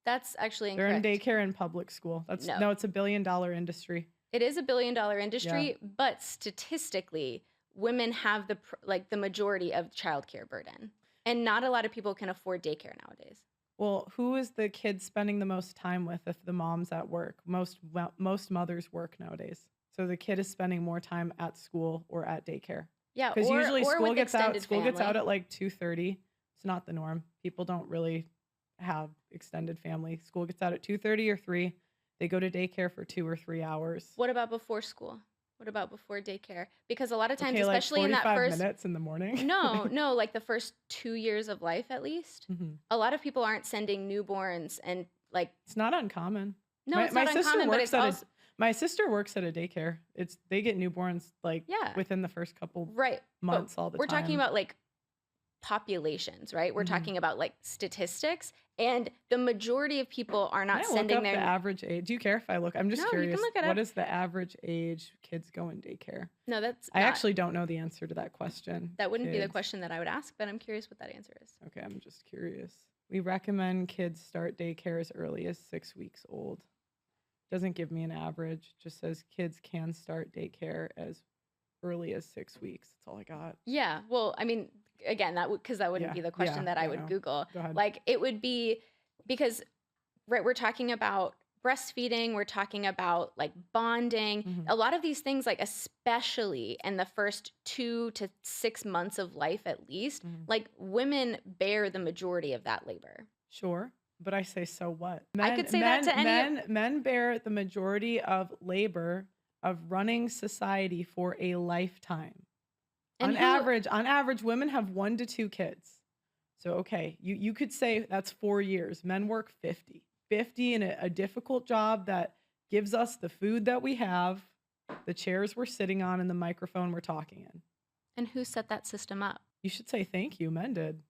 That's actually They're in incorrect. daycare and public school. No. No, it's $1 billion industry. It is $1 billion Yeah. industry, but statistically, women have the majority of childcare burden. And not a lot of people can afford daycare nowadays. Well, who is the kid spending the most time with if the mom's at work? Most mothers work nowadays. So the kid is spending more time at school or at daycare. Yeah, Because usually or school with gets out extended family. at like 2:30. It's not the norm. People don't really have extended family. School gets out at 2:30 or 3. They go to daycare for 2 or 3 hours. What about before school? What about before daycare? Because a lot of times, Okay, like especially in that 45 first minutes in the morning. no, like the first 2 years of life at least, Mhm. a lot of people aren't sending newborns and like It's not uncommon. no, it's not uncommon, but it's also My sister works at a daycare. They get newborns like yeah, within the first couple right. months But all the we're time. talking about like populations, right? We're Mhm. talking about like statistics, and the majority of people are Can not I look sending up the their average age? Do you care if I look? I'm just No, you can curious. look it What up. is the average age kids go in daycare? No, that's I not. actually don't know the answer to that question. That wouldn't be the Kids. question that I would ask, but I'm curious what that answer is. Okay, I'm just curious. We recommend kids start daycare as early as 6 weeks old. Doesn't give me an average. Just says kids can start daycare as early as 6 weeks. That's all I got. Yeah, well, I mean, again, because that wouldn't Yeah, be the question yeah, that I yeah, would no. Google. Go ahead. Like, it would be because, right, we're talking about breastfeeding, we're talking about like bonding, Mhm. a lot of these things, like especially in the first 2 to 6 months of life at least, Mhm. like women bear the majority of that labor. Sure, but I say so what? I could say that to any Men bear the majority of labor of running society for a lifetime. And On average, women have 1 to 2 kids. So okay, you could say that's 4 years. Men work 50. 50 in a difficult job that gives us the food that we have, the chairs we're sitting on, and the microphone we're talking in. And who set that system up? You should say thank you. Men did.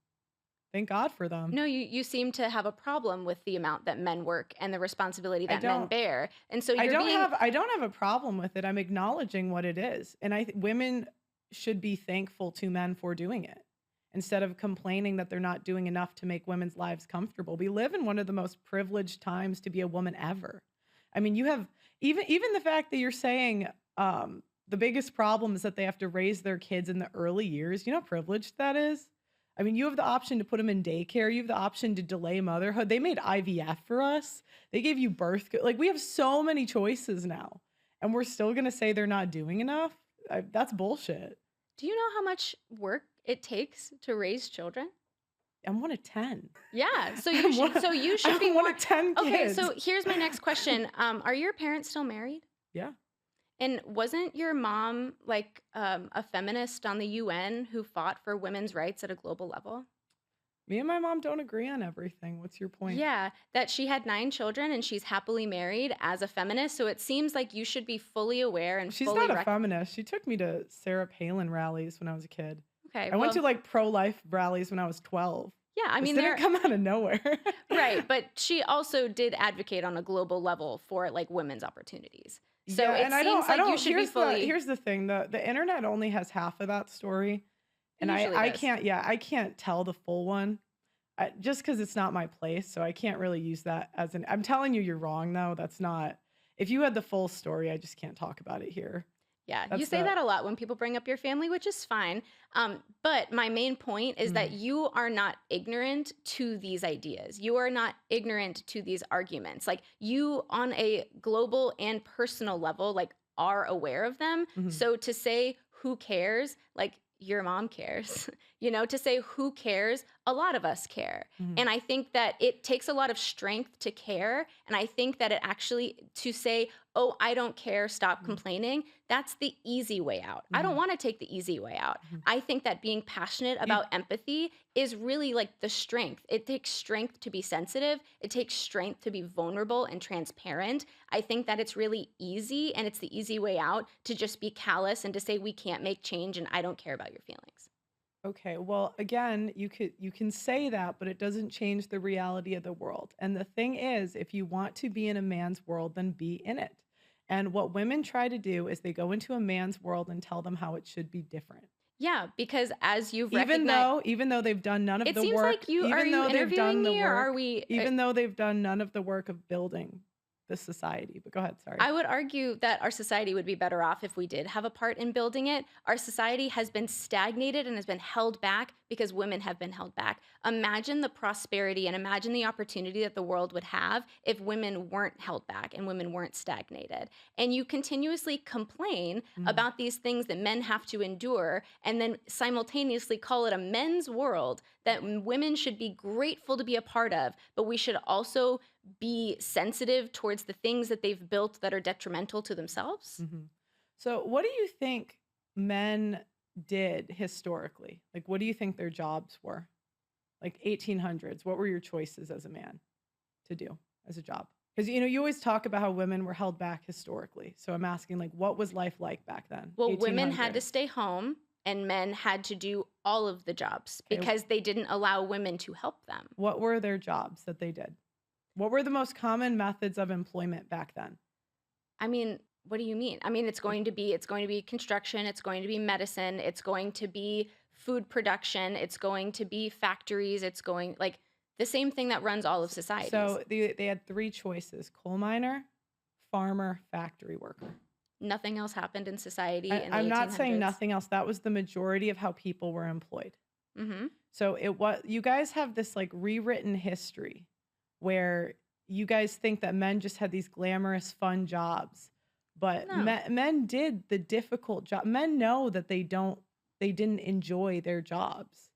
Thank God for them. No, you seem to have a problem with the amount that men work and the responsibility I that men don't. bear. And so I you're don't being have a problem with it. I'm acknowledging what it is. And women should be thankful to men for doing it instead of complaining that they're not doing enough to make women's lives comfortable. We live in one of the most privileged times to be a woman ever. I mean, you have even the fact that you're saying the biggest problem is that they have to raise their kids in the early years. You know how privileged that is? I mean, you have the option to put them in daycare. You have the option to delay motherhood. They made IVF for us. They gave you birth. Like, we have so many choices now. And we're still going to say they're not doing enough? That's bullshit. Do you know how much work it takes to raise children? I'm one of 10. Yeah, so you should be I'm one of 10 Okay, kids. so here's my next question. Are your parents still married? Yeah. And wasn't your mom like a feminist on the UN who fought for women's rights at a global level? Me and my mom don't agree on everything. What's your point? Yeah, that she had 9 children and she's happily married as a feminist. So it seems like you should be fully aware and She's fully not a feminist. She took me to Sarah Palin rallies when I was a kid. Okay, I went to like pro-life rallies when I was 12. Yeah, I mean, This didn't come out of nowhere. Right, but she also did advocate on a global level for like women's opportunities. So Yeah, it and I seems don't. like you should be fully. Here's the thing: the internet only has half of that story, and Usually I does. can't. Yeah, I can't tell the full one, just because it's not my place. So I can't really use that as an. I'm telling you, you're wrong though. That's not. If you had the full story, I just can't talk about it here. Yeah, you That's say that a lot when people bring up your family, which is fine. But my main point is that you are not ignorant to these ideas. You are not ignorant to these arguments. Like, you on a global and personal level, like, are aware of them. Mhm. So to say who cares, like, your mom cares, to say who cares, a lot of us care. Mhm. And I think that it takes a lot of strength to care. And I think that it actually, to say, oh, I don't care, stop complaining, that's the easy way out. I don't want to take the easy way out. I think that being passionate about empathy is really like the strength. It takes strength to be sensitive. It takes strength to be vulnerable and transparent. I think that it's really easy, and it's the easy way out, to just be callous and to say we can't make change and I don't care about your feelings. Okay, well, again, you can say that, but it doesn't change the reality of the world. And the thing is, if you want to be in a man's world, then be in it. And what women try to do is they go into a man's world and tell them how it should be different. Yeah, because as you've Even recognized, though even though they've done none of it the seems work like you are even you though they've interviewing done the me, or are work we? even though they've done none of the work of building the society. But go ahead, sorry. I would argue that our society would be better off if we did have a part in building it. Our society has been stagnated and has been held back because women have been held back. Imagine the prosperity and imagine the opportunity that the world would have if women weren't held back and women weren't stagnated. And you continuously complain Mhm, about these things that men have to endure and then simultaneously call it a men's world that women should be grateful to be a part of, but we should also be sensitive towards the things that they've built that are detrimental to themselves? mhm. So, what do you think men did historically? Like, what do you think their jobs were? Like 1800s, what were your choices as a man to do as a job? Because you always talk about how women were held back historically. So I'm asking, like, what was life like back then, Well, women had to 1800s? stay home and men had to do all of the jobs Okay, because they didn't allow women to help them. what were their jobs that they did? What were the most common methods of employment back then? I mean, what do you mean? I mean, Like, it's going to be construction, it's going to be medicine, it's going to be food production, it's going to be factories, it's going like the same thing that runs all of societies. so they had three choices: coal miner, farmer, factory worker. Nothing else happened in society in the I'm not saying 1800s. nothing else. That was the majority of how people were employed. Mhm. So it was you guys have this like rewritten history where you guys think that men just had these glamorous fun jobs, but No. men did the difficult job. Men know that they didn't enjoy their jobs.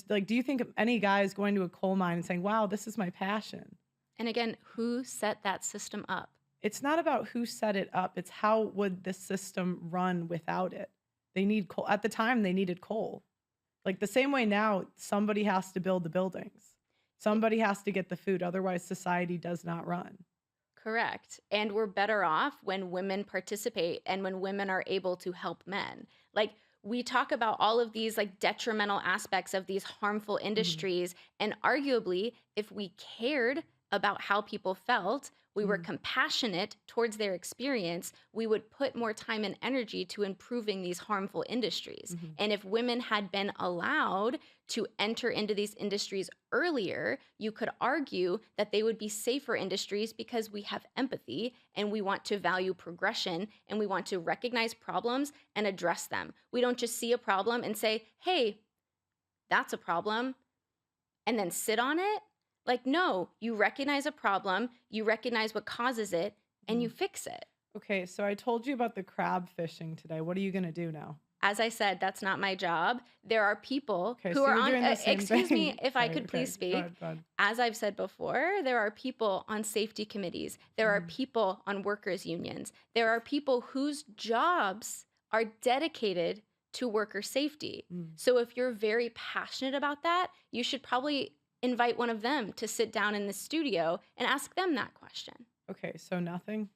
Like, do you think of any guys going to a coal mine and saying, "Wow, this is my passion"? And again, who set that system up? It's not about who set it up. It's how would the system run without it. They need coal. At the time, they needed coal. Like the same way now, somebody has to build the buildings. Y- Somebody has to get the food, otherwise society does not run. Correct. And we're better off when women participate and when women are able to help men. Like we talk about all of these like detrimental aspects of these harmful Mhm, industries and arguably if we cared about how people felt, we were mhm, compassionate towards their experience, we would put more time and energy to improving these harmful industries. mhm, And if women had been allowed to enter into these industries earlier, you could argue that they would be safer industries because we have empathy and we want to value progression and we want to recognize problems and address them. We don't just see a problem and say, hey, that's a problem, and then sit on it. Like, no, you recognize a problem, you recognize what causes it, and you mhm. fix it. Okay, so I told you about the crab fishing today. What are you gonna do now? As I said, that's not my job. There are people Okay, who so are you're on, doing the same excuse me thing. if I Sorry, could please okay. Go speak. ahead, go ahead. As I've said before, there are people on safety committees. There are Mhm, people on workers' unions. There are people whose jobs are dedicated to worker safety. mm. So if you're very passionate about that, you should probably invite one of them to sit down in the studio and ask them that question Okay, so nothing?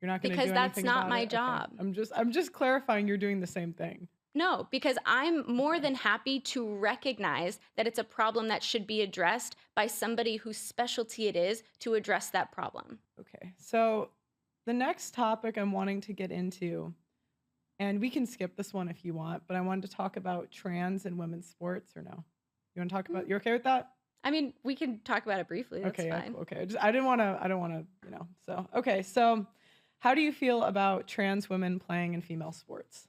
You're not gonna because do that's anything not about my it? Okay. job. I'm just clarifying you're doing the same thing. No, because I'm more Okay. than happy to recognize that it's a problem that should be addressed by somebody whose specialty it is to address that problem. Okay. So the next topic I'm wanting to get into, and we can skip this one if you want, but I wanted to talk about trans and women's sports or no? You want to talk Mm, about you okay with that? I mean, we can talk about it briefly. That's Okay, yeah, fine. cool. Okay. I don't want to. So, okay. So, how do you feel about trans women playing in female sports?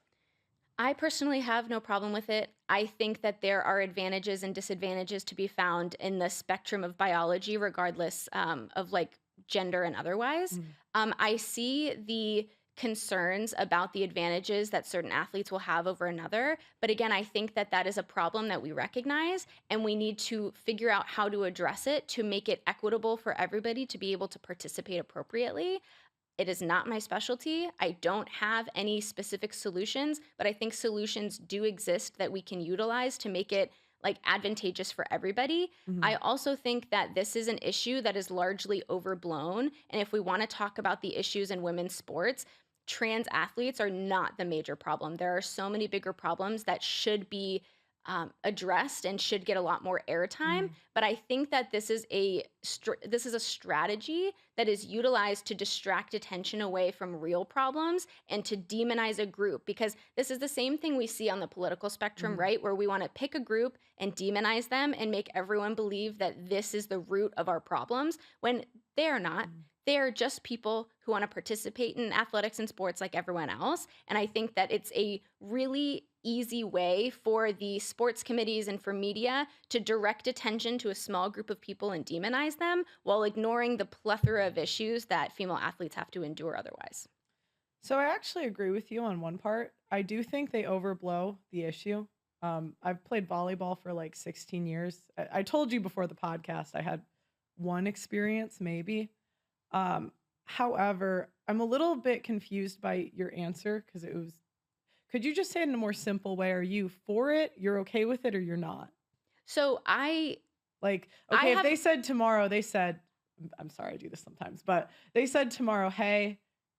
I personally have no problem with it. I think that there are advantages and disadvantages to be found in the spectrum of biology, regardless of like gender and otherwise. Mm, I see the concerns about the advantages that certain athletes will have over another. But again, I think that that is a problem that we recognize and we need to figure out how to address it to make it equitable for everybody to be able to participate appropriately. It is not my specialty. I don't have any specific solutions, but I think solutions do exist that we can utilize to make it like advantageous for everybody. I mhm, also think that this is an issue that is largely overblown. And if we want to talk about the issues in women's sports, trans athletes are not the major problem. There are so many bigger problems that should be addressed and should get a lot more airtime. Mm. But I think that this is a strategy that is utilized to distract attention away from real problems and to demonize a group. Because this is the same thing we see on the political spectrum, Mhm. right? Where we want to pick a group and demonize them and make everyone believe that this is the root of our problems when they are not. Mm. They are just people who want to participate in athletics and sports like everyone else. And I think that it's a really easy way for the sports committees and for media to direct attention to a small group of people and demonize them while ignoring the plethora of issues that female athletes have to endure otherwise. So I actually agree with you on one part. I do think they overblow the issue. I've played volleyball for like 16 years. I told you before the podcast I had one experience, maybe. Um, However, I'm a little bit confused by your answer because it was. Could you just say it in a more simple way? Are you for it? You're okay with it, or you're not? So Like, I okay, if have they said tomorrow, they said, I'm sorry, I do this sometimes, but they said tomorrow, hey,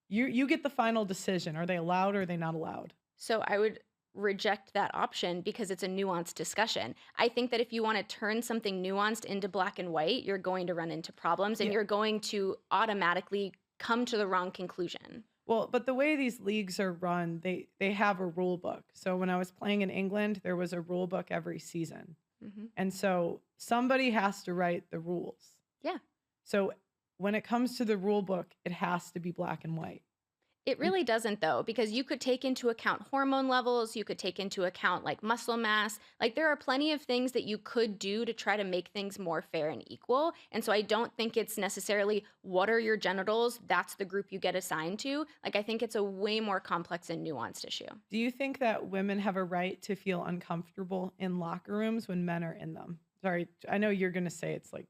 you get the final decision. Are they allowed or are they not allowed? so I would reject that option because it's a nuanced discussion. I think that if you want to turn something nuanced into black and white, you're going to run into problems and Yeah. you're going to automatically come to the wrong conclusion. Well, but the way these leagues are run, they have a rule book. So when I was playing in England, there was a rule book every season. Hmm. And so somebody has to write the rules. Yeah. So when it comes to the rule book, it has to be black and white. It And really doesn't though, because you could take into account hormone levels, you could take into account like muscle mass. Like there are plenty of things that you could do to try to make things more fair and equal. And so I don't think it's necessarily what are your genitals, that's the group you get assigned to. Like I think it's a way more complex and nuanced issue. do you think that women have a right to feel uncomfortable in locker rooms when men are in them? Sorry, I know you're gonna say it's like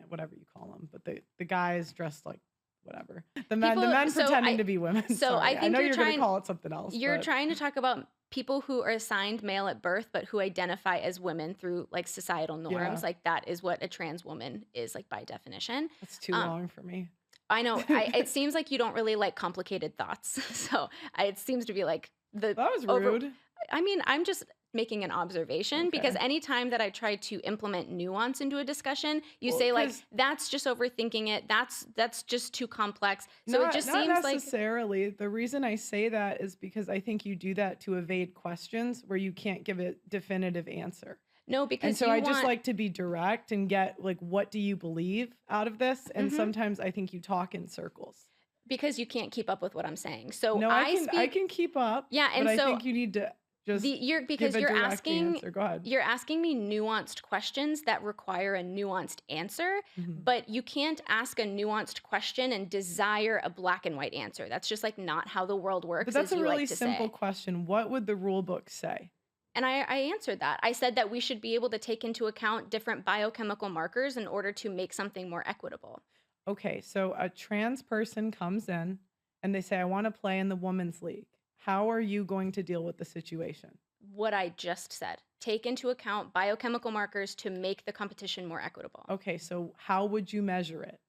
whatever you call them, but the guys dressed like whatever. The People men so pretending I to be women. so I Sorry, I think know you're gonna call it something else, you're but trying to talk about people who are assigned male at birth but who identify as women through like societal norms. yeah, Like that is what a trans woman is like by definition. that's too Um long for me. I know. It seems like you don't really like complicated thoughts. So it seems to be like the That was over. rude. I mean, I'm just making an observation because Okay. anytime that I try to implement nuance into a discussion, you Well, say like because that's just overthinking it. That's just too complex. So it not just not seems like necessarily. The reason I say that is because I think you do that to evade questions where you can't give a definitive answer. no, And because so you I just want. like to be direct and get like what do you believe out of this? And Mhm. sometimes I think you talk in circles. Because you can't keep up with what I'm saying. So No, I I speak. can keep up, Yeah, but and I so think you need to just give because a direct answer. Go ahead. you're asking me nuanced questions that require a nuanced answer, Mhm. but you can't ask a nuanced question and desire a black and white answer. That's just like not how the world But works, that's as a you really like to simple say. question. What would the rule book say? And I answered that. I said that we should be able to take into account different biochemical markers in order to make something more equitable. Okay, so a trans person comes in and they say, I want to play in the women's league. How are you going to deal with the situation? What I just said. Take into account biochemical markers to make the competition more equitable. Okay, so how would you measure it?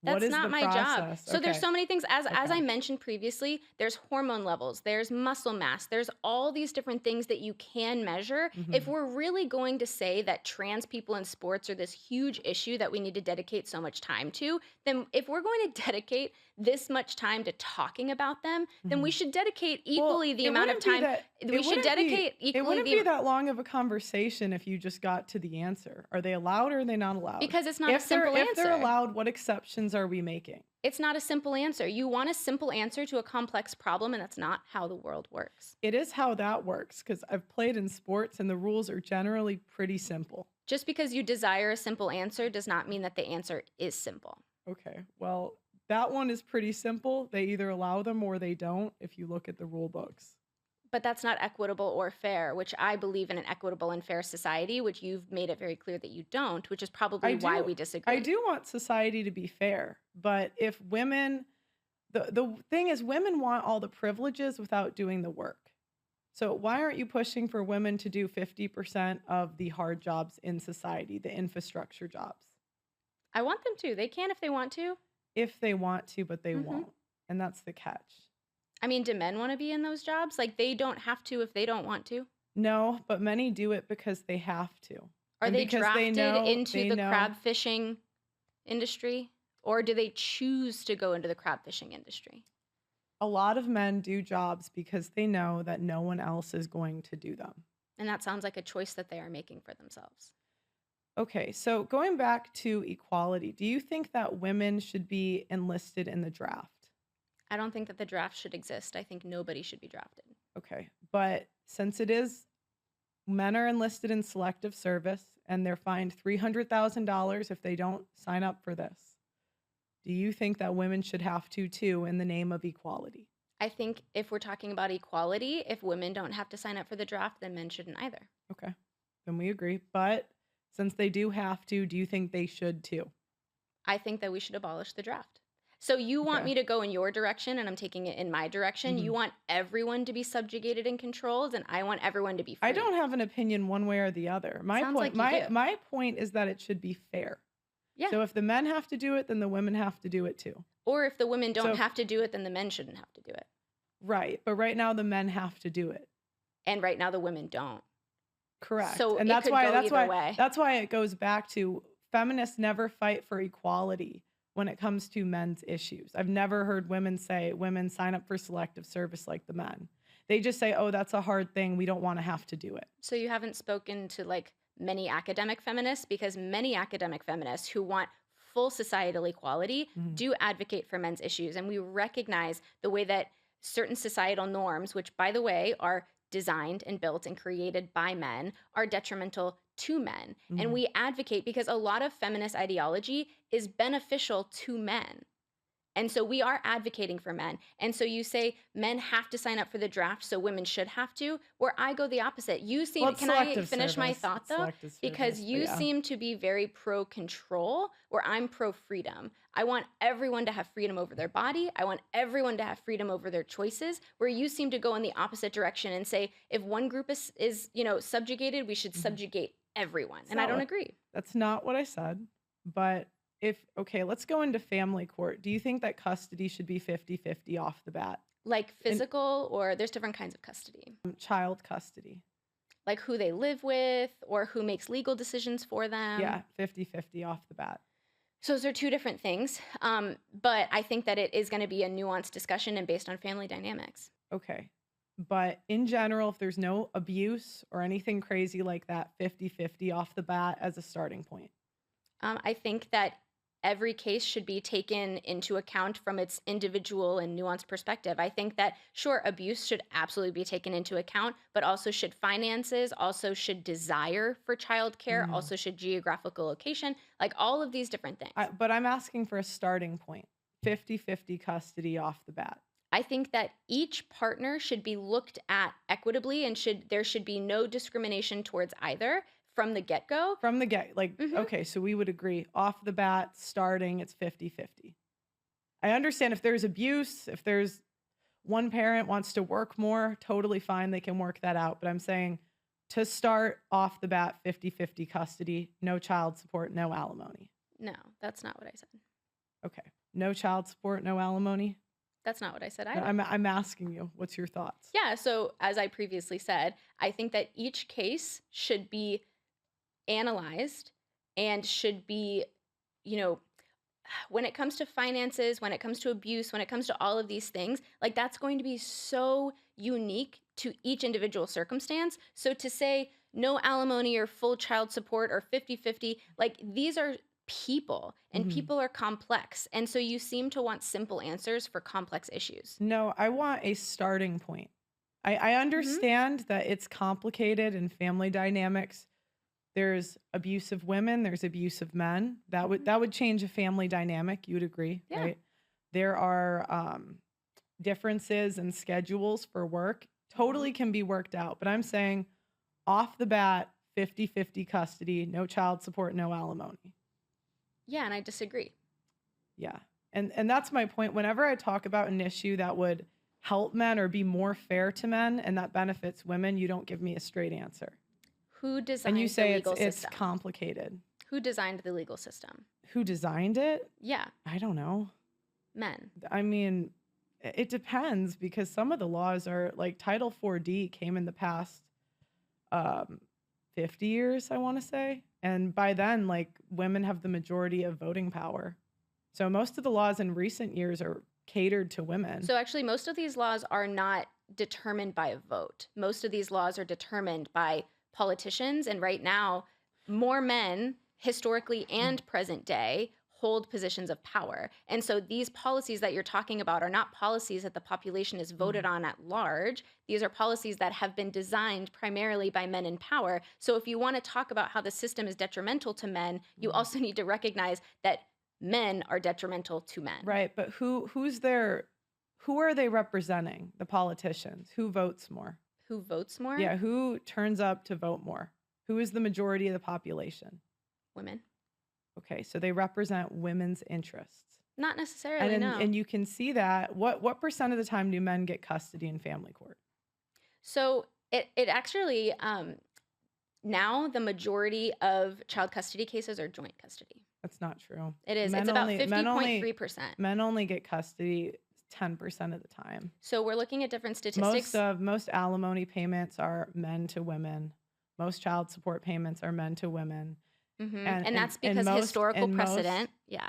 What That's is not the my job. process? So there's Okay, so many things as I okay. mentioned previously, there's hormone levels, there's muscle mass, there's all these different things that you can measure. If Mhm. we're really going to say that trans people in sports are this huge issue that we need to dedicate so much time to, then if we're going to dedicate this much time to talking about them, then we Mhm. should dedicate Well, equally the amount of time we should dedicate it equally wouldn't be the that long of a conversation if you just got to the answer. Are they allowed or are they not allowed? because it's not a simple If they're answer. allowed, what exceptions are we making? It's not a simple answer. You want a simple answer to a complex problem, and that's not how the world works. It is how that works because I've played in sports and the rules are generally pretty simple. Just because you desire a simple answer does not mean that the answer is simple. Okay, well, that one is pretty simple. They either allow them or they don't if you look at the rule books. But that's not equitable or fair, which I believe in an equitable and fair society, which you've made it very clear that you don't, which is I probably why do we I disagree. do want society to be fair, but if women the thing is women want all the privileges without doing the work. So why aren't you pushing for women to do 50% of the hard jobs in society, the infrastructure jobs? I want them to. They can if they want to. If they want to, but they Hmm. won't. And that's the catch. I mean, do men want to be in those jobs? Like, they don't have to if they don't want to. No, but many do it because they have to. Are And they because drafted into they the know crab fishing industry, or do they choose to go into the crab fishing industry? a lot of men do jobs because they know that no one else is going to do them. And that sounds like a choice that they are making for themselves. Okay, so going back to equality, do you think that women should be enlisted in the draft? I don't think that the draft should exist. I think nobody should be drafted. Okay, but since it is men are enlisted in selective service and they're fined $300,000 if they don't sign up for this, do you think that women should have to too in the name of equality? I think if we're talking about equality, if women don't have to sign up for the draft, then men shouldn't either. Okay, then we agree. But since they do have to, do you think they should too? I think that we should abolish the draft. So you want Okay. me to go in your direction and I'm taking it in my direction. Mhm. You want everyone to be subjugated and controlled, and I want everyone to be I free. don't have an opinion one way or the other. My Sounds point like you do. my point is that it should be fair. Yeah. So if the men have to do it, then the women have to do it too. Or if the women don't So have to do it, then the men shouldn't have to do it. right, but right now the men have to do it. And right now the women don't. Correct. So And it could go either way. that's why it goes back to feminists never fight for equality when it comes to men's issues. I've never heard women say women sign up for selective service like the men. They just say, "Oh, that's a hard thing. We don't want to have to do it." So you haven't spoken to like many academic feminists, because many academic feminists who want full societal equality Mhm. do advocate for men's issues. And we recognize the way that certain societal norms, which by the way are designed and built and created by men, are detrimental to men. And Mhm. we advocate because a lot of feminist ideology is beneficial to men. And so we are advocating for men. And so you say men have to sign up for the draft, so women should have to, where I go the opposite. You Well, seem, it's can I selective finish my service. thought It's though? selective Because service, but you yeah. seem to be very pro control, where I'm pro freedom. I want everyone to have freedom over their body. I want everyone to have freedom over their choices, where you seem to go in the opposite direction and say if one group is subjugated, we should Mhm. subjugate everyone. It's And I not don't what agree. That's not what I said. But if okay, let's go into family court. Do you think that custody should be 50-50 off the bat? Like In physical, or there's different kinds of custody. child custody. Like who they live with or who makes legal decisions for them. Yeah, 50-50 off the bat. So those are two different things. But I think that it is going to be a nuanced discussion and based on family dynamics. Okay. But in general, if there's no abuse or anything crazy like that, 50-50 off the bat as a starting point. I think that every case should be taken into account from its individual and nuanced perspective. I think that, sure, abuse should absolutely be taken into account, but also should finances, also should desire for childcare, Mhm. also should geographical location, like all of these different things. But I'm asking for a starting point. 50-50 custody off the bat. I think that each partner should be looked at equitably, and there should be no discrimination towards either from the get-go. From the get, like, Mhm. okay, so we would agree off the bat, starting, it's 50-50. I understand if there's abuse, if there's one parent wants to work more, totally fine, they can work that out. But I'm saying to start off the bat, 50-50 custody, no child support, no alimony. No, that's not what I said. Okay. No child support, no alimony. That's not what I said either. I'm asking you, what's your thoughts? Yeah, so as I previously said, I think that each case should be analyzed and should be, you know, when it comes to finances, when it comes to abuse, when it comes to all of these things, like that's going to be so unique to each individual circumstance. So to say no alimony or full child support or 50-50, like these are people and Mhm. people are complex. And so you seem to want simple answers for complex issues. No, I want a starting point. I understand that it's complicated in family dynamics. There's abusive women, there's abusive men. That would change a family dynamic, you would agree, Yeah. right? There are differences in schedules for work. Totally can be worked out, but I'm saying off the bat, 50-50 custody, no child support, no alimony. Yeah, and I disagree. Yeah. And that's my point. Whenever I talk about an issue that would help men or be more fair to men and that benefits women, you don't give me a straight answer. Who And designed you the say legal it's system? complicated. Who designed the legal system? Who designed it? Yeah, I don't know. men. I mean, it depends because some of the laws are like Title 4D came in the past um, 50 years, I want to say. And by then, like, women have the majority of voting power. So most of the laws in recent years are catered to women. So actually, most of these laws are not determined by a vote. Most of these laws are determined by politicians. And right now, more men, historically and present day, hold positions of power. And so these policies that you're talking about are not policies that the population is voted on at large. These are policies that have been designed primarily by men in power. So if you want to talk about how the system is detrimental to men, you also need to recognize that men are detrimental to men. Right, but who are they representing? The politicians. Who votes more? Who votes more? Yeah, who turns up to vote more? Who is the majority of the population? Women. Okay, so they represent women's interests. Not necessarily, no. And you can see that. What percent of the time do men get custody in family court? So it actually now the majority of child custody cases are joint custody. That's not true. It is. Men It's about only- 50.3%. Men only get custody 10% of the time. So we're looking at different statistics. Most alimony payments are men to women. Most child support payments are men to women. And that's because historical precedent. Yeah.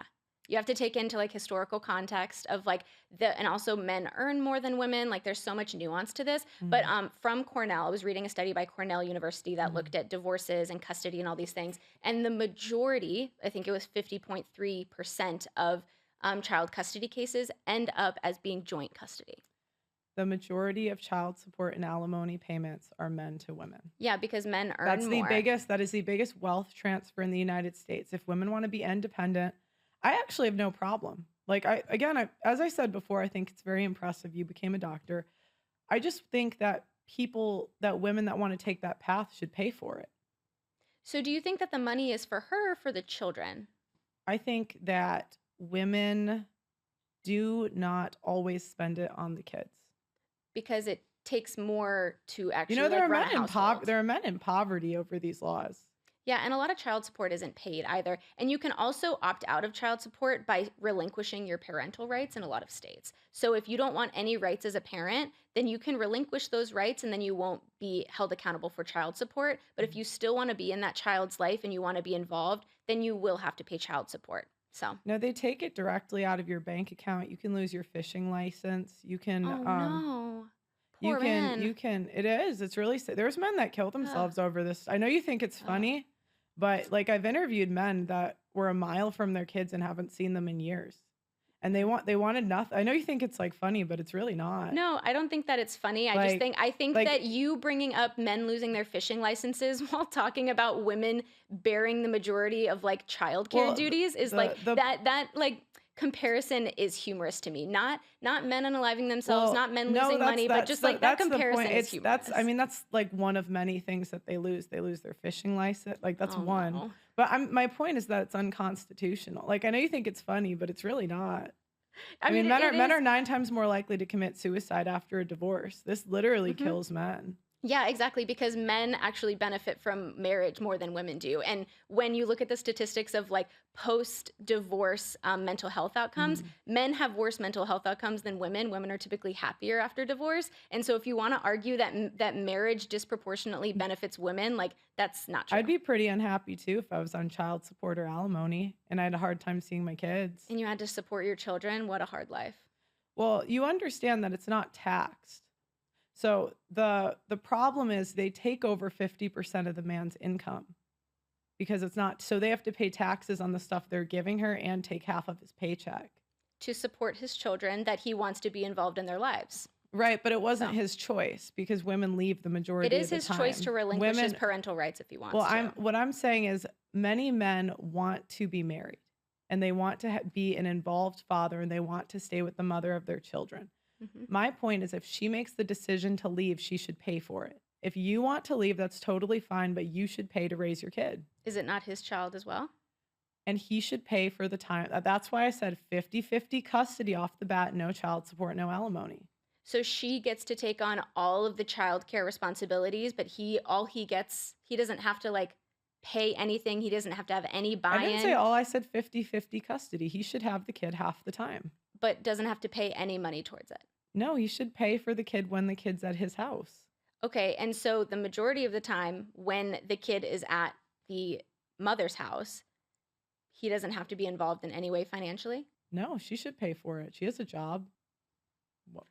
You have to take into like historical context of like and also men earn more than women. Like there's so much nuance to this. But from Cornell, I was reading a study by Cornell University that looked at divorces and custody and all these things. And the majority, I think it was 50.3% of child custody cases end up as being joint custody. The majority of child support and alimony payments are men to women. Yeah, because men earn That more. is the biggest wealth transfer in the United States. If women want to be independent, I actually have no problem. Like as I said before, I think it's very impressive you became a doctor. I just think that women that want to take that path should pay for it. So do you think that the money is for her or for the children? I think that women do not always spend it on the kids. Because it takes more to actually There are run a household. there are men in poverty over these laws. Yeah, and a lot of child support isn't paid either. And you can also opt out of child support by relinquishing your parental rights in a lot of states. So if you don't want any rights as a parent, then you can relinquish those rights and then you won't be held accountable for child support. But if you still want to be in that child's life and you want to be involved, then you will have to pay child support. So No, they take it directly out of your bank account. You can lose your fishing license. You can oh no. you Poor can man. you can it is. It's really there's men that kill themselves over this. I know you think it's funny, but like I've interviewed men that were a mile from their kids and haven't seen them in years. And they wanted nothing. I know you think it's like funny, but it's really not. No, I don't think that it's funny. I think that you bringing up men losing their fishing licenses while talking about women bearing the majority of like childcare duties is that comparison is humorous to me. Not men unaliving themselves, not men losing money, but just like that comparison is humorous. That's like one of many things that they lose. They lose their fishing license. Like that's one. No. But my point is that it's unconstitutional. Like I know you think it's funny, but it's really not. I mean, men are 9 times more likely to commit suicide after a divorce. This literally kills men. Yeah, exactly, because men actually benefit from marriage more than women do. And when you look at the statistics of like post-divorce mental health outcomes, men have worse mental health outcomes than women. Women are typically happier after divorce. And so if you want to argue that marriage disproportionately benefits women, like that's not true. I'd be pretty unhappy too if I was on child support or alimony and I had a hard time seeing my kids. And you had to support your children. What a hard life. Well, you understand that it's not taxed. So the problem is they take over 50% of the man's income because it's not, so they have to pay taxes on the stuff they're giving her and take half of his paycheck. To support his children that he wants to be involved in their lives. Right, but it wasn't his choice because women leave the majority of the time. It is his choice to relinquish his parental rights if he wants to. What I'm saying is many men want to be married and they want to be an involved father and they want to stay with the mother of their children. My point is if she makes the decision to leave, she should pay for it. If you want to leave, that's totally fine, but you should pay to raise your kid. Is it not his child as well? And he should pay for the time. That's why I said 50-50 custody off the bat, no child support, no alimony. So she gets to take on all of the child care responsibilities, but he doesn't have to like pay anything. He doesn't have to have any buy-in. I didn't say all. I said 50-50 custody. He should have the kid half the time. But doesn't have to pay any money towards it. No, he should pay for the kid when the kid's at his house. Okay, and so the majority of the time when the kid is at the mother's house, he doesn't have to be involved in any way financially? No, she should pay for it. She has a job.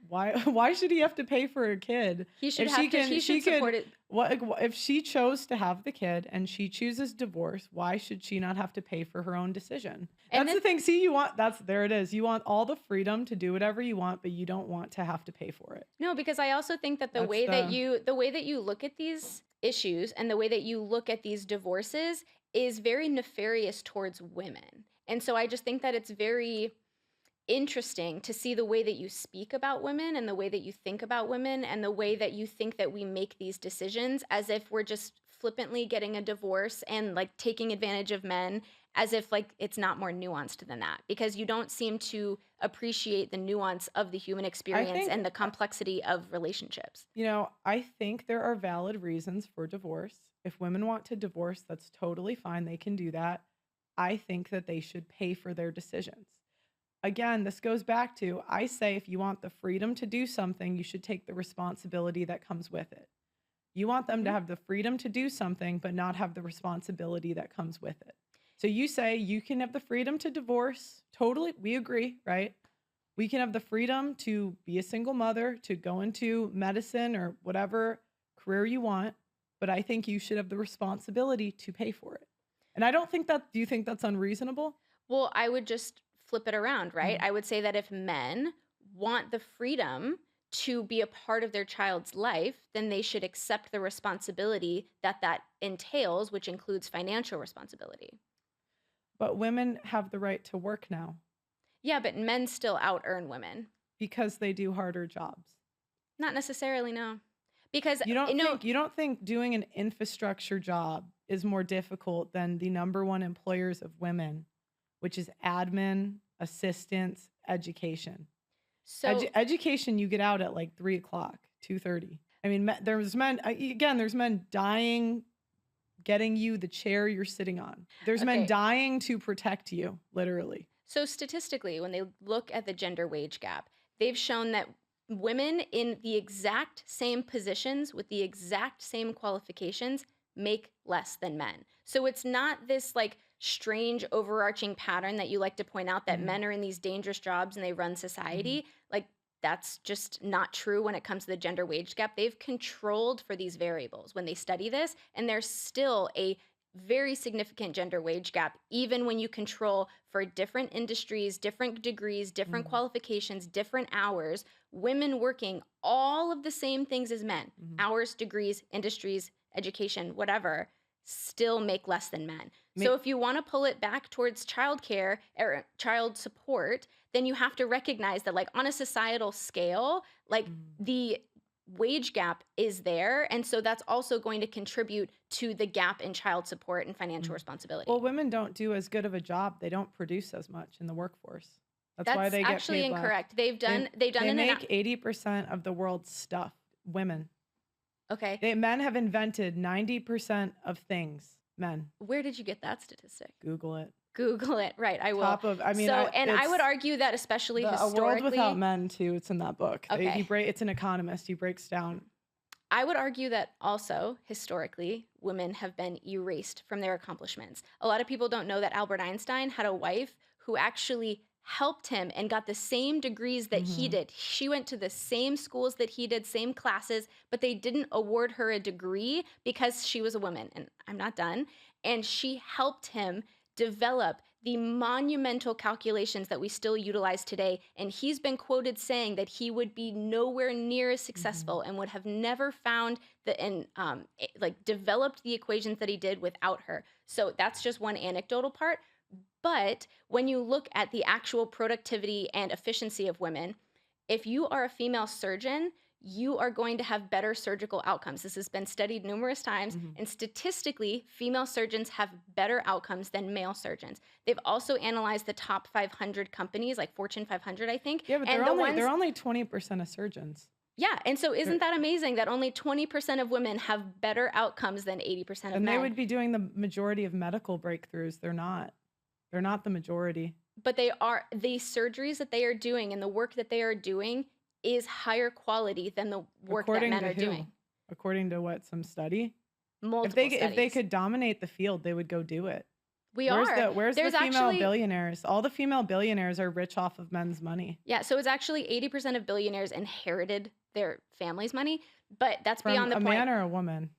Why why should he have to pay for a kid? He should If have to he she should could support it. what like, if she chose to have the kid and she chooses divorce, why should she not have to pay for her own decision? And That's then the thing. See, you want that's there it is. You want all the freedom to do whatever you want, but you don't want to have to pay for it. no, because I also think that That's the the way that you look at these issues and the way that you look at these divorces is very nefarious towards women. And so I just think that it's very interesting to see the way that you speak about women and the way that you think about women and the way that you think that we make these decisions as if we're just flippantly getting a divorce and like taking advantage of men, as if like it's not more nuanced than that, because you don't seem to appreciate the nuance of the human I experience think and the complexity of relationships. I think there are valid reasons for divorce. If women want to divorce, that's totally fine. They can do that. I think that they should pay for their decisions. Again, this goes back to I say if you want the freedom to do something, you should take the responsibility that comes with it. You want them to Mhm. have the freedom to do something, but not have the responsibility that comes with it. So you say you can have the freedom to divorce. Totally, we agree, right? We can have the freedom to be a single mother, to go into medicine or whatever career you want, but I think you should have the responsibility to pay for it. And I don't think that, do you think that's unreasonable? Well, I would just flip it around, right? Mhm. I would say that if men want the freedom to be a part of their child's life, then they should accept the responsibility that that entails, which includes financial responsibility. But women have the right to work now Yeah, but men still out earn women. because they do harder jobs. Not necessarily, no. Because, You don't think doing an infrastructure job is more difficult than the number one employers of women, which is admin, assistance, education. so Education, you get out at like 3 o'clock, 2:30. I mean, again, there's men dying getting you the chair you're sitting on. There's men okay. dying to protect you, literally. So statistically, when they look at the gender wage gap, they've shown that women in the exact same positions with the exact same qualifications make less than men. So it's not this like strange overarching pattern that you like to point out that Mhm, men are in these dangerous jobs and they run mhm, society. Like that's just not true when it comes to the gender wage gap. They've controlled for these variables when they study this, and there's still a very significant gender wage gap, even when you control for different industries, different degrees, different mhm, qualifications, different hours, women working all of the same things as men, mhm. hours, degrees, industries, education, whatever, still make less than men. So Me if you want to pull it back towards childcare or child support, then you have to recognize that, like, on a societal scale, like, mhm, the wage gap is there. And so that's also going to contribute to the gap in child support and financial mhm. Well, responsibility. women don't do as good of a job. They don't produce as much in the workforce. That's why That's they get actually paid less. incorrect. They've They done they've done they an make 80% of the world's stuff. Women. okay. Men have invented 90% of things. Men. Where did you get that statistic? Google it. Google it. Right, I will. Top of I mean, So, and I would it's argue that especially A World Without historically, Men too. It's in that book. okay. It's an economist. He breaks down. I would argue that also historically, women have been erased from their accomplishments. A lot of people don't know that Albert Einstein had a wife who actually helped him and got the same degrees that he Mhm. did. She went to the same schools that he did, same classes, but they didn't award her a degree because she was a woman. And I'm not done. And she helped him develop the monumental calculations that we still utilize today. And he's been quoted saying that he would be nowhere near as Mhm. successful and would have never found the and like developed the equations that he did without her. So that's just one anecdotal part. But when you look at the actual productivity and efficiency of women, if you are a female surgeon, you are going to have better surgical outcomes. This has been studied numerous times, Mhm. and statistically, female surgeons have better outcomes than male surgeons. They've also analyzed the top 500 companies, like Fortune 500, I think, Yeah, but and the they're ones, only 20% of surgeons. yeah. And so, isn't They're, that amazing that only 20% of women have better outcomes than 80% of then they men? would be doing the majority of medical breakthroughs. They're not. They're not the majority. But they are, the surgeries that they are doing and the work that they are doing is higher quality than the work that According men to are who? doing. according to what, some study? Multiple If they studies. could dominate the field, they would go do it. We are. Where's the There's female actually billionaires? All the female billionaires are rich off of men's money. Yeah, so it's actually 80% of billionaires inherited their family's money, but that's From beyond the a point. man or a woman?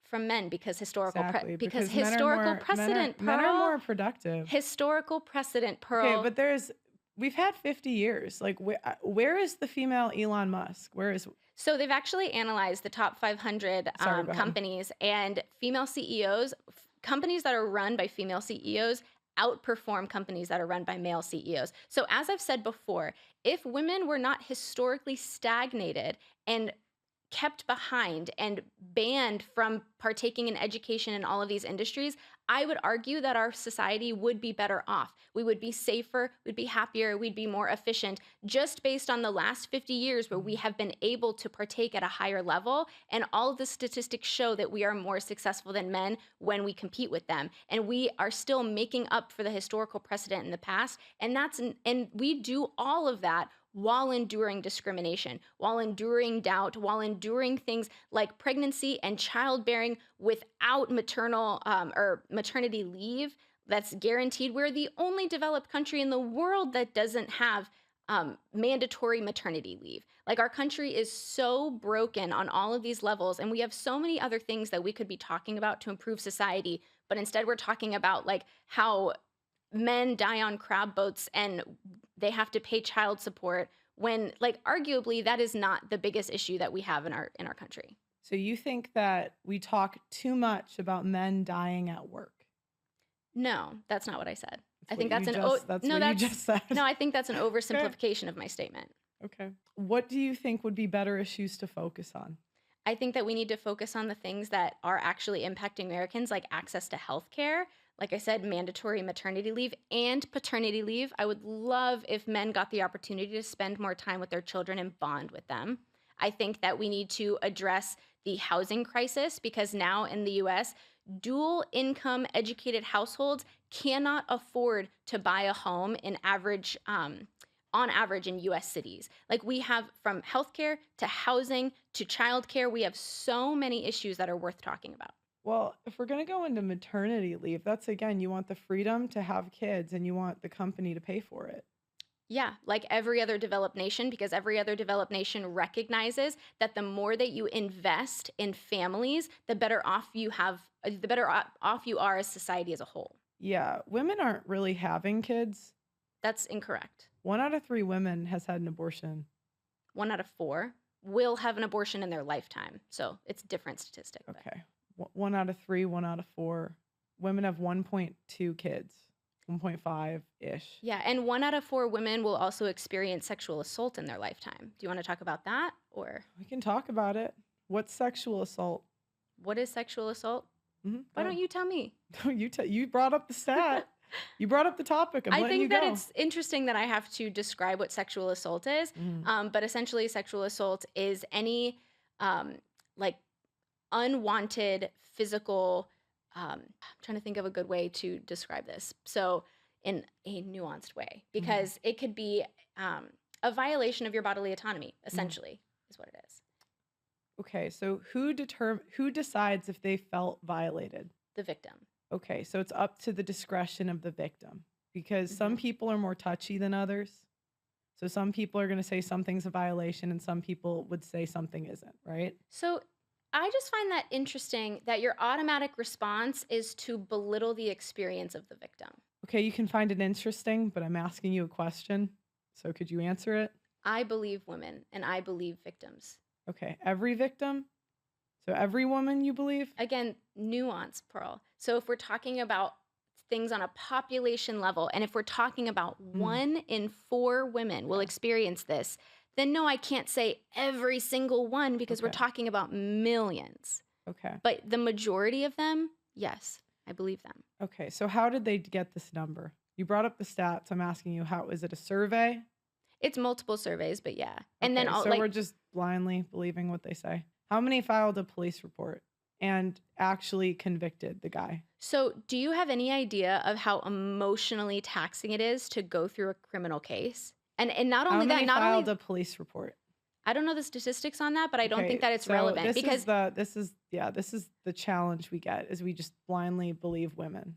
From men, because Exactly, because because men are historical more precedent, men are Pearl. more productive. Historical precedent, Okay, Pearl. but we've had 50 years. Like where is the female Elon Musk? Where is So they've actually analyzed the top 500 Sorry, go ahead. companies, and female CEOs, companies that are run by female CEOs outperform companies that are run by male CEOs. So as I've said before, if women were not historically stagnated and kept behind and banned from partaking in education in all of these industries, I would argue that our society would be better off. We would be safer, we'd be happier, we'd be more efficient, just based on the last 50 years where we have been able to partake at a higher level. And all of the statistics show that we are more successful than men when we compete with them. And we are still making up for the historical precedent in the past. And we do all of that while enduring discrimination, while enduring doubt, while enduring things like pregnancy and childbearing without maternal or maternity leave that's guaranteed. We're the only developed country in the world that doesn't have mandatory maternity leave. Like, our country is so broken on all of these levels, and we have so many other things that we could be talking about to improve society. But instead, we're talking about like how men die on crab boats and they have to pay child support, when like arguably that is not the biggest issue that we have in our country. So you think that we talk too much about men dying at work? No, that's not what I said. I That's think what that's you an just that's what you just said. no, I think that's an Okay. oversimplification of my statement. Okay. What do you think would be better issues to focus on? I think that we need to focus on the things that are actually impacting Americans, like access to health care. Like I said, mandatory maternity leave and paternity leave. I would love if men got the opportunity to spend more time with their children and bond with them. I think that we need to address the housing crisis, because now in the US, dual income educated households cannot afford to buy a home on average in US cities. Like, we have, from healthcare to housing to childcare, we have so many issues that are worth talking about. Well, if we're going to go into maternity leave, that's again, you want the freedom to have kids and you want the company to pay for it. Yeah, like every other developed nation, because every other developed nation recognizes that the more that you invest in families, the better off you are as society as a whole. Yeah, women aren't really having kids. That's incorrect. 1 out of 3 women has had an abortion. 1 out of 4 will have an abortion in their lifetime. So it's a different statistic. But Okay. 1 out of 3, 1 out of 4. Women have 1.2 kids, 1.5-ish. yeah, and 1 out of 4 women will also experience sexual assault in their lifetime. Do you want to talk about that, or We can talk about it. What's sexual assault? what is sexual assault? Mhm, Why go don't you tell me? ahead. You brought up the stat. You brought up the topic. I'm I letting you think that go. it's interesting that I have to describe what sexual assault is. Mhm. But essentially, sexual assault is any like unwanted physical. I'm trying to think of a good way to describe this. So, in a nuanced way, Mhm. because it could be a violation of your bodily autonomy, Mhm. essentially, is what it is. Okay, so who decides if they felt violated? The victim. Okay, so it's up to the discretion of the victim, because some hmm people are more touchy than others. So some people are going to say something's a violation and some people would say something isn't, right? So, I just find that interesting that your automatic response is to belittle the experience of the victim. Okay, you can find it interesting, but I'm asking you a question. So could you answer it? I believe women and I believe victims. Okay, every victim? So every woman you believe? Again, nuance, Pearl. So if we're talking about things on a population level, and if we're talking about Mm, 1 in 4 women will okay, experience this, then no, I can't say every single one, because we're okay, talking about millions. okay, But the majority of them, yes, I believe them. okay. So how did they get this number? You brought up the stats. I'm asking you, how is it a survey? It's multiple surveys, but yeah. And then Okay, all so we're like, just blindly believing what they say. How many filed a police report and actually convicted the guy? so do you have any idea of how emotionally taxing it is to go through a criminal case? And not How only that, many not filed only a police report? I don't know the statistics on that, but I don't think Okay, that it's so relevant because this is the challenge we get is we just blindly believe women.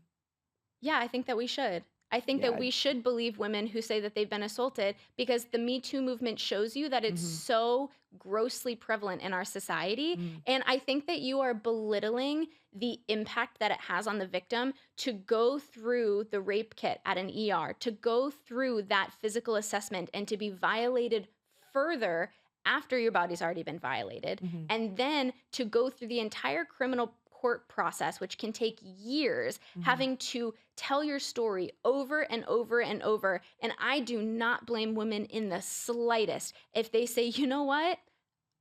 yeah, I think that we should. I think that Yeah. we should believe women who say that they've been assaulted because the Me Too movement shows you that it's Mhm. so grossly prevalent in our society. Mm. And I think that you are belittling the impact that it has on the victim to go through the rape kit at an ER, to go through that physical assessment and to be violated further after your body's already been violated. Mhm. And then to go through the entire criminal court process, which can take years, Mhm. having to tell your story over and over and over. And I do not blame women in the slightest if they say, you know what?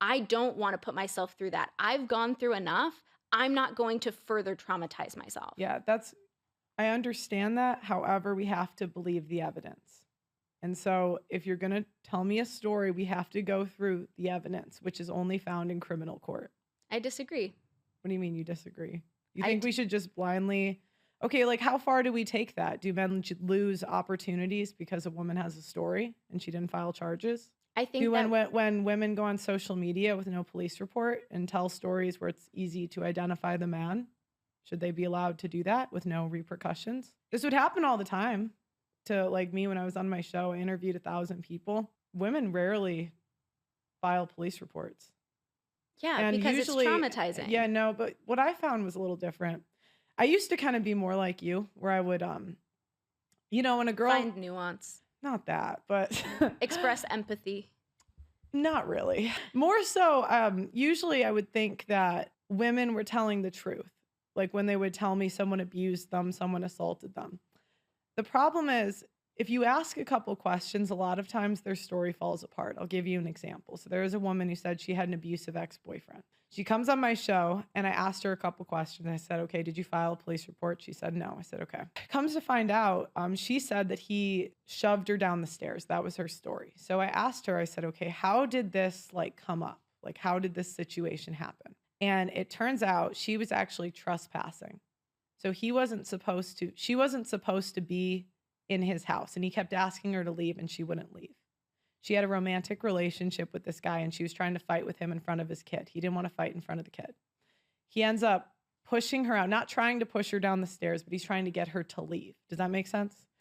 I don't want to put myself through that. I've gone through enough. I'm not going to further traumatize myself. Yeah, that's I understand that. However, we have to believe the evidence. And so if you're going to tell me a story, we have to go through the evidence, which is only found in criminal court. I disagree. What do you mean you disagree? You I think d- we should just blindly Okay, like how far do we take that? Do men lose opportunities because a woman has a story and she didn't file charges? I Do think that when women go on social media with no police report and tell stories where it's easy to identify the man, should they be allowed to do that with no repercussions? This would happen all the time to like me when I was on my show. I interviewed 1,000 people. Women rarely file police reports. yeah, And because it's usually, traumatizing. yeah, no, but what I found was a little different. I used to kind of be more like you, where I would, when a girl, Find nuance, not that, but express empathy. not really. More so, usually I would think that women were telling the truth. Like when they would tell me someone abused them, someone assaulted them. The problem is, if you ask a couple questions, a lot of times their story falls apart. I'll give you an example. So there was a woman who said she had an abusive ex-boyfriend. She comes on my show and I asked her a couple questions. I said, okay, did you file a police report? She said, no. I said, okay. Comes to find out, she said that he shoved her down the stairs. That was her story. So I asked her, I said, okay, how did this like come up? Like, how did this situation happen? And it turns out she was actually trespassing. So she wasn't supposed to be in his house and he kept asking her to leave and she wouldn't leave. She had a romantic relationship with this guy and she was trying to fight with him in front of his kid. He didn't want to fight in front of the kid. He ends up pushing her out, not trying to push her down the stairs, but he's trying to get her to leave. Does that make sense?